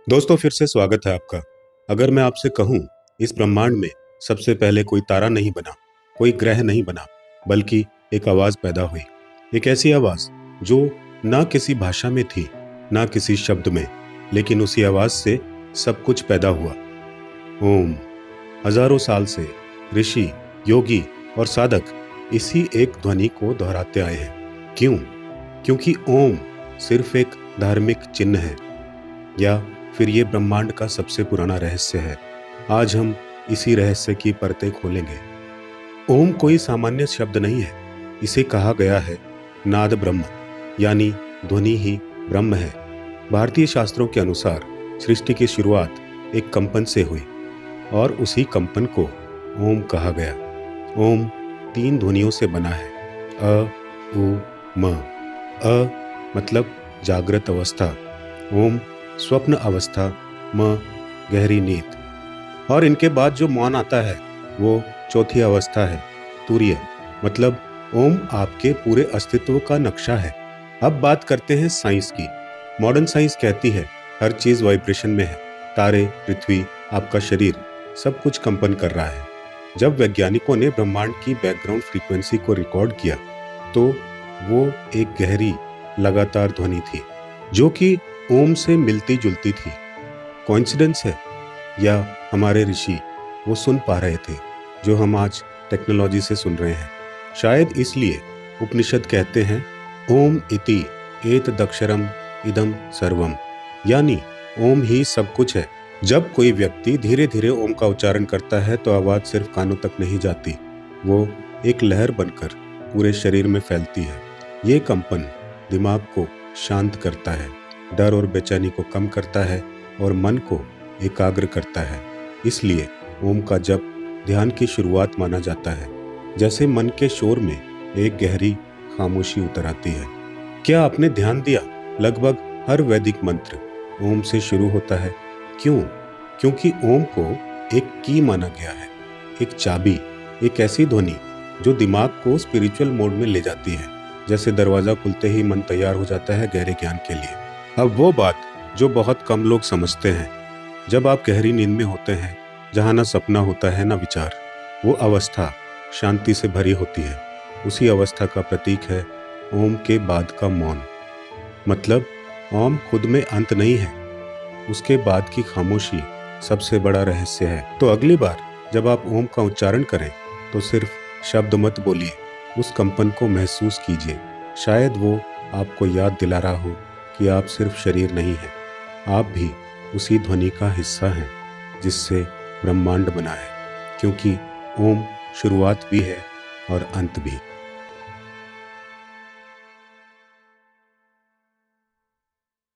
दोस्तों, फिर से स्वागत है आपका। अगर मैं आपसे कहूं, इस ब्रह्मांड में सबसे पहले कोई तारा नहीं बना, कोई ग्रह नहीं बना, बल्कि एक आवाज पैदा हुई। एक ऐसी आवाज जो ना किसी भाषा में थी, ना किसी शब्द में, लेकिन उसी आवाज से सब कुछ पैदा हुआ। ओम। हजारों साल से ऋषि, योगी और साधक इसी एक ध्वनि को दोहराते आए हैं। क्यों? क्योंकि ओम सिर्फ एक धार्मिक चिन्ह है, या फिर ये ब्रह्मांड का सबसे पुराना रहस्य है। आज हम इसी रहस्य की परतें खोलेंगे। ओम कोई सामान्य शब्द नहीं है। इसे कहा गया है नाद ब्रह्म, यानी ध्वनि ही ब्रह्म है। भारतीय शास्त्रों के अनुसार सृष्टि की शुरुआत एक कंपन से हुई और उसी कंपन को ओम कहा गया। ओम 3 ध्वनियों से बना है, अ, उ, म। अ मतलब जागृत अवस्था, ओम स्वप्न अवस्था, म गहरी नींद। और इनके बाद जो मौन आता है वो चौथी अवस्था है, तुरीय। मतलब ओम आपके पूरे अस्तित्व का नक्शा है। अब बात करते हैं साइंस की। मॉडर्न साइंस कहती है हर चीज वाइब्रेशन में है। तारे, पृथ्वी, आपका शरीर, सब कुछ कंपन कर रहा है। जब वैज्ञानिकों ने ब्रह्मांड की बैकग्राउंड फ्रीक्वेंसी को रिकॉर्ड किया तो वो एक गहरी लगातार ध्वनि थी, जो कि ओम से मिलती जुलती थी। कोइंसिडेंस है, या हमारे ऋषि वो सुन पा रहे थे जो हम आज टेक्नोलॉजी से सुन रहे हैं? शायद इसलिए उपनिषद कहते हैं ओम इति एतदक्षरम इदम सर्वम, यानी ओम ही सब कुछ है। जब कोई व्यक्ति धीरे धीरे ओम का उच्चारण करता है तो आवाज सिर्फ कानों तक नहीं जाती, वो एक लहर बनकर पूरे शरीर में फैलती है। ये कंपन दिमाग को शांत करता है, डर और बेचैनी को कम करता है और मन को एकाग्र करता है। इसलिए ओम का जप ध्यान की शुरुआत माना जाता है, जैसे मन के शोर में एक गहरी खामोशी उतर आती है। क्या आपने ध्यान दिया, लगभग हर वैदिक मंत्र ओम से शुरू होता है। क्यों? क्योंकि ओम को एक की माना गया है, एक चाबी, एक ऐसी ध्वनि जो दिमाग को स्पिरिचुअल मोड में ले जाती है। जैसे दरवाजा खुलते ही मन तैयार हो जाता है गहरे ज्ञान के लिए। अब वो बात जो बहुत कम लोग समझते हैं, जब आप गहरी नींद में होते हैं, जहाँ ना सपना होता है ना विचार, वो अवस्था शांति से भरी होती है। उसी अवस्था का प्रतीक है ओम के बाद का मौन। मतलब ओम खुद में अंत नहीं है, उसके बाद की खामोशी सबसे बड़ा रहस्य है। तो अगली बार जब आप ओम का उच्चारण करें तो सिर्फ शब्द मत बोलिए, उस कंपन को महसूस कीजिए। शायद वो आपको याद दिला रहा हो कि आप सिर्फ शरीर नहीं हैं, आप भी उसी ध्वनि का हिस्सा हैं जिससे ब्रह्मांड बना है। क्योंकि ओम शुरुआत भी है और अंत भी।